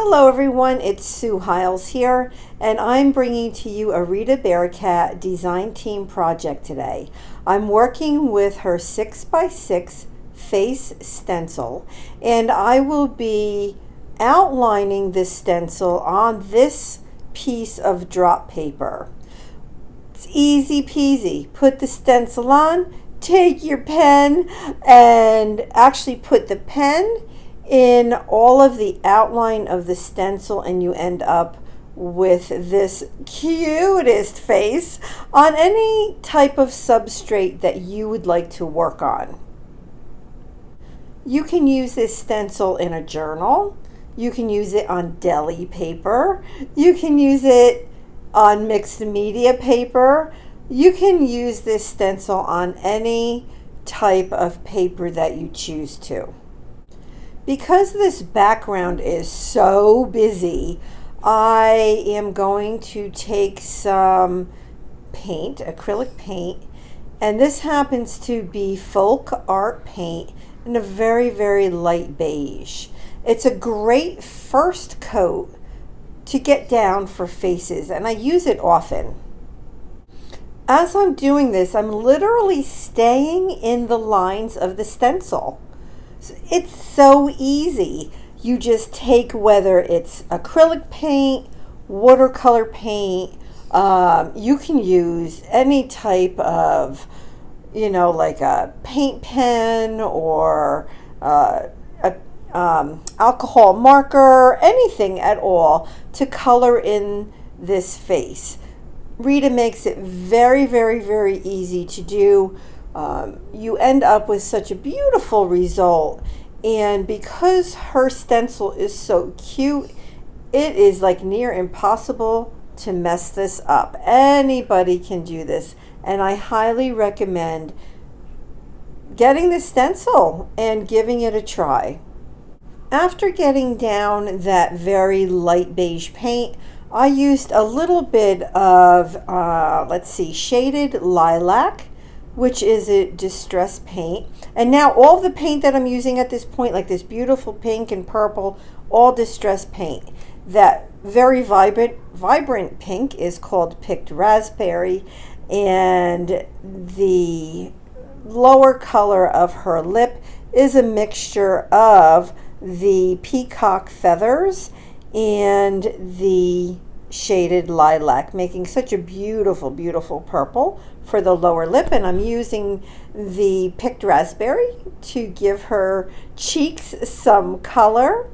Hello everyone, it's Sue Hiles here, and I'm bringing to you a Rita Barakat design team project today. I'm working with her 6x6 face stencil, and I will be outlining this stencil on this piece of drop paper. It's easy peasy. Put the stencil on, take your pen, and actually put the pen in all of the outline of the stencil, and you end up with this cutest face on any type of substrate that you would like to work on. You can use this stencil in a journal, you can use it on deli paper, you can use it on mixed media paper, you can use this stencil on any type of paper that you choose to. Because this background is so busy, I am going to take some paint, acrylic paint, and this happens to be folk art paint in a very, very light beige. It's a great first coat to get down for faces, and I use it often. As I'm doing this, I'm literally staying in the lines of the stencil. It's so easy. You just take, whether it's acrylic paint, watercolor paint, you can use any type of, like a paint pen or alcohol marker, anything at all to color in this face. Rita makes it very, very, very easy to do. You end up with such a beautiful result, and because her stencil is so cute, it is like near impossible to mess this up. Anybody can do this, and I highly recommend getting the stencil and giving it a try. After getting down that very light beige paint, I used a little bit of shaded lilac, which is a distress paint. And now all the paint that I'm using at this point, like this beautiful pink and purple, all distress paint. That very vibrant pink is called picked raspberry, and the lower color of her lip is a mixture of the peacock feathers and the shaded lilac, making such a beautiful, beautiful purple for the lower lip. And I'm using the picked raspberry to give her cheeks some color.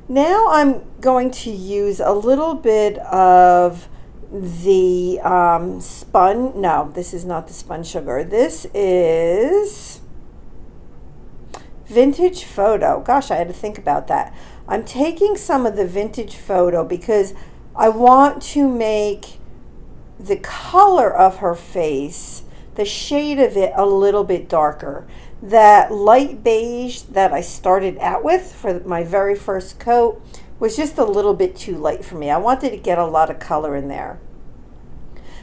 Now I'm going to use a little bit of the this is not the spun sugar. This is vintage photo. Gosh, I had to think about that. I'm taking some of the vintage photo because I want to make the color of her face, the shade of it, a little bit darker. That light beige that I started out with for my very first coat was just a little bit too light for me. I wanted to get a lot of color in there.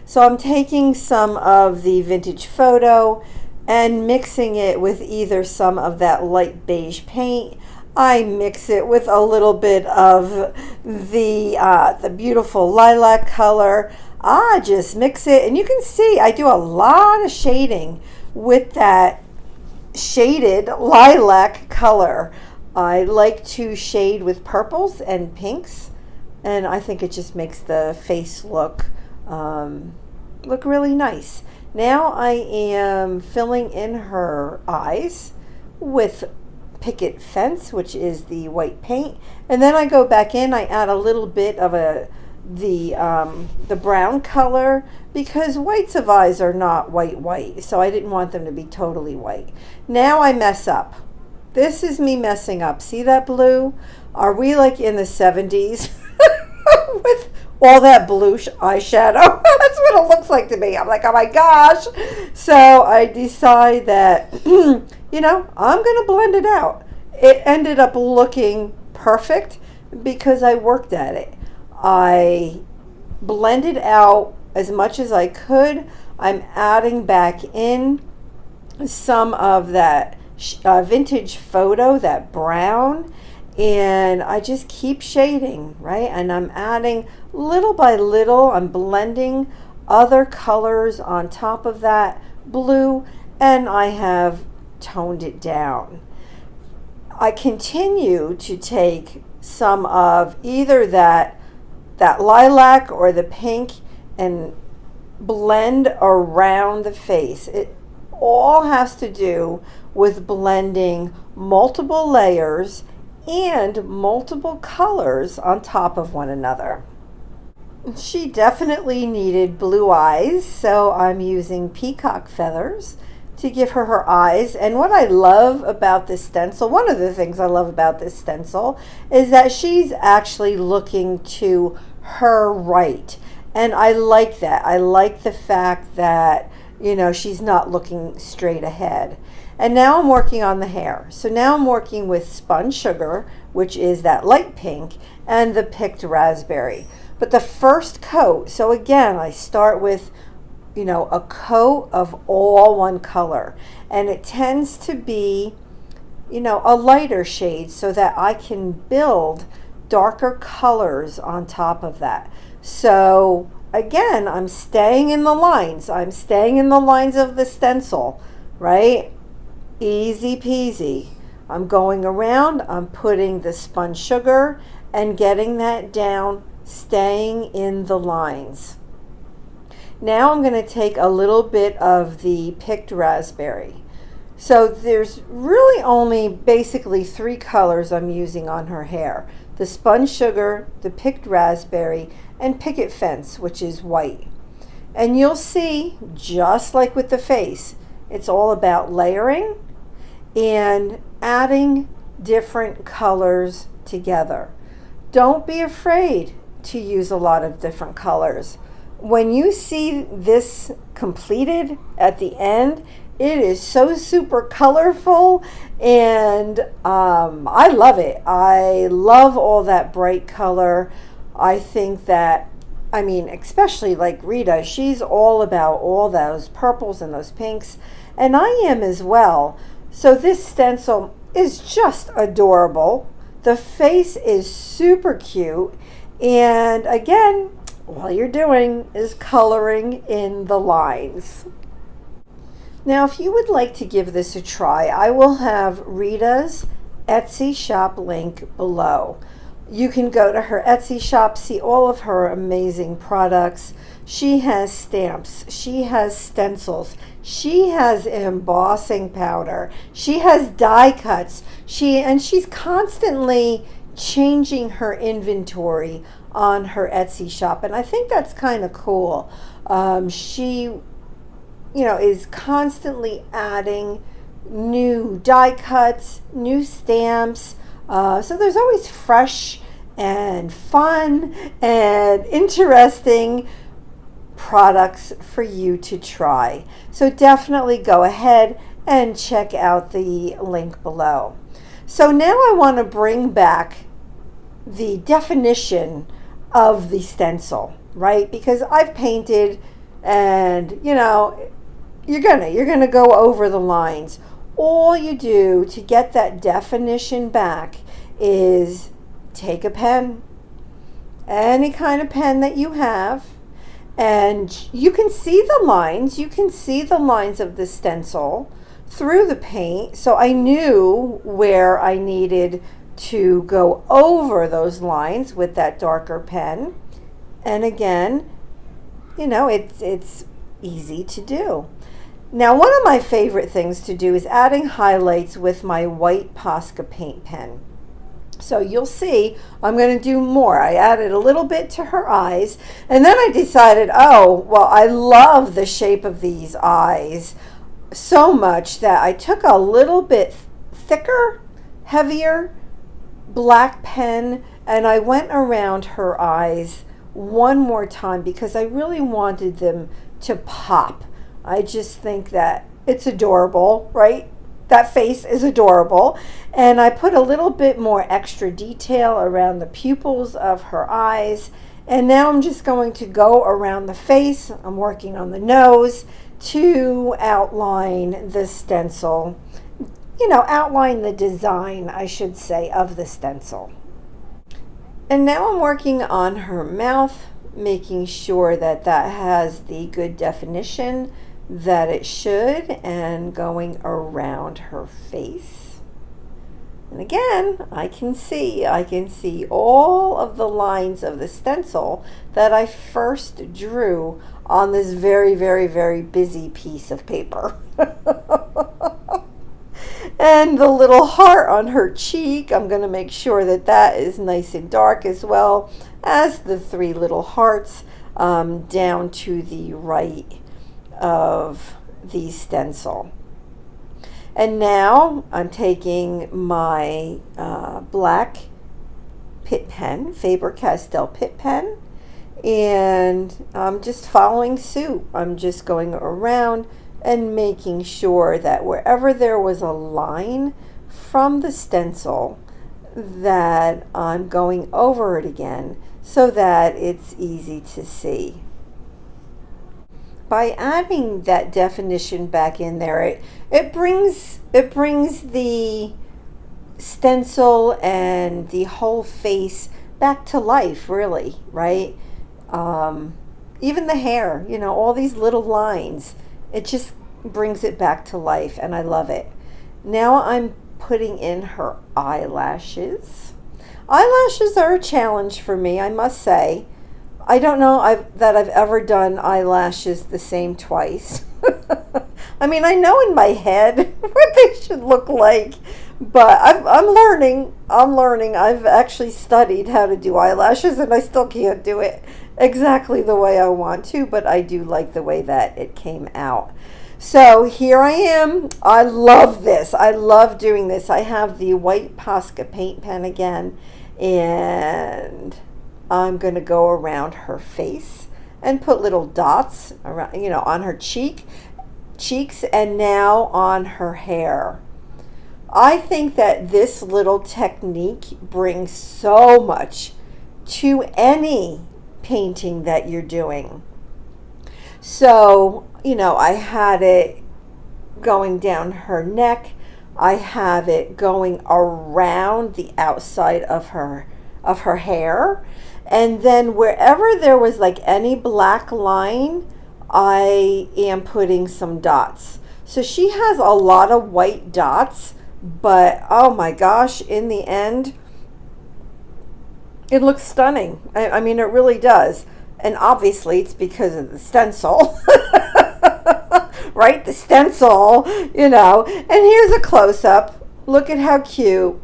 So I'm taking some of the vintage photo and mixing it with either some of that light beige paint. I mix it with a little bit of the beautiful lilac color. I just mix it, and you can see I do a lot of shading with that shaded lilac color. I like to shade with purples and pinks, and I think it just makes the face look really nice. Now I am filling in her eyes with picket fence, which is the white paint, and then I go back in, I add a little bit of the brown color, because whites of eyes are not white, so I didn't want them to be totally white. Now I mess up. This is me messing up. See that blue? Are we like in the 70s with all that blue eyeshadow? That's what it looks like to me. I'm like, oh my gosh. So I decide that I'm gonna blend it out. It ended up looking perfect because I worked at it. I blended out as much as I could. I'm adding back in some of that vintage photo, that brown, And I just keep shading, right? And I'm adding little by little, I'm blending other colors on top of that blue, and I have toned it down. I continue to take some of either that lilac or the pink and blend around the face. It all has to do with blending multiple layers and multiple colors on top of one another. She definitely needed blue eyes, so I'm using peacock feathers to give her her eyes. And what I love about this stencil, one of the things I love about this stencil, is that she's actually looking to her right. And I like that. I like the fact that, you know, she's not looking straight ahead. And now I'm working on the hair. So now I'm working with spun sugar, which is that light pink, and the picked raspberry. But the first coat, so again, I start with, you know, a coat of all one color. And it tends to be, you know, a lighter shade so that I can build darker colors on top of that. So again, I'm staying in the lines. I'm staying in the lines of the stencil, right? Easy peasy. I'm going around, I'm putting the spun sugar and getting that down, staying in the lines. Now I'm going to take a little bit of the picked raspberry. So there's really only basically 3 colors I'm using on her hair. The spun sugar, the picked raspberry, and picket fence, which is white. And you'll see, just like with the face, it's all about layering and adding different colors together. Don't be afraid to use a lot of different colors. When you see this completed at the end, it is so super colorful, and I love it. I love all that bright color. I think that, I mean, especially like Rita, she's all about all those purples and those pinks, and I am as well. So this stencil is just adorable. The face is super cute, and again, all you're doing is coloring in the lines. Now, if you would like to give this a try, I will have Rita's Etsy shop link below. You can go to her Etsy shop, see all of her amazing products. She has stamps, she has stencils, she has embossing powder, she has die cuts, she's constantly changing her inventory on her Etsy shop, and I think that's kind of cool. She, you know, is constantly adding new die cuts, new stamps, so there's always fresh and fun and interesting products for you to try. So definitely go ahead and check out the link below. So now I want to bring back the definition of the stencil, right? Because I've painted, and you know, you're gonna go over the lines. All you do to get that definition back is take a pen, any kind of pen that you have, and you can see the lines. You can see the lines of the stencil through the paint. So I knew where I needed to go over those lines with that darker pen. And again, you know, it's easy to do. Now, one of my favorite things to do is adding highlights with my white Posca paint pen. So you'll see I'm going to do more. I added a little bit to her eyes, and then I decided, oh, well, I love the shape of these eyes so much that I took a little bit thicker, heavier black pen, and I went around her eyes one more time because I really wanted them to pop. I just think that it's adorable, right? That face is adorable. And I put a little bit more extra detail around the pupils of her eyes. And now I'm just going to go around the face. I'm working on the nose to outline the stencil. outline the design, I should say, of the stencil. And now I'm working on her mouth, making sure that that has the good definition that it should, and going around her face. And again, I can see all of the lines of the stencil that I first drew on this very, very, very busy piece of paper. And the little heart on her cheek, I'm going to make sure that that is nice and dark, as well as the 3 little hearts down to the right of the stencil. And now I'm taking my black Pitt pen, Faber-Castell Pitt pen, and I'm just following suit. I'm just going around and making sure that wherever there was a line from the stencil, that I'm going over it again so that it's easy to see. By adding that definition back in there, it brings the stencil and the whole face back to life, really, right? Even the hair, all these little lines, it just brings it back to life, and I love it. Now I'm putting in her eyelashes. Eyelashes are a challenge for me, I must say. I don't know that I've ever done eyelashes the same twice. I mean, I know in my head what they should look like, but I'm learning. I've actually studied how to do eyelashes, and I still can't do it exactly the way I want to, but I do like the way that it came out. So here I am. I love this. I love doing this. I have the white Posca paint pen again, and I'm going to go around her face and put little dots around, on her cheeks, and now on her hair. I think that this little technique brings so much to any painting that you're doing. So, I had it going down her neck. I have it going around the outside of her hair. And then wherever there was like any black line, I am putting some dots. So she has a lot of white dots, but oh my gosh, in the end, it looks stunning. I mean, it really does. And obviously it's because of the stencil, right? The stencil, and here's a close-up. Look at how cute.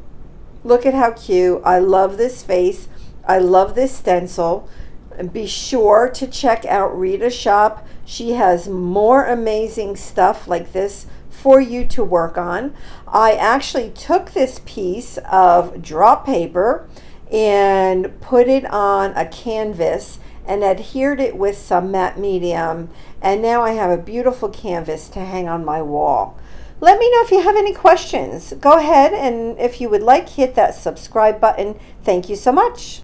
Look at how cute. I love this face. I love this stencil. And be sure to check out Rita's shop. She has more amazing stuff like this for you to work on. I actually took this piece of drop paper and put it on a canvas and adhered it with some matte medium, and now I have a beautiful canvas to hang on my wall. Let me know if you have any questions. Go ahead, and if you would like, hit that subscribe button. Thank you so much.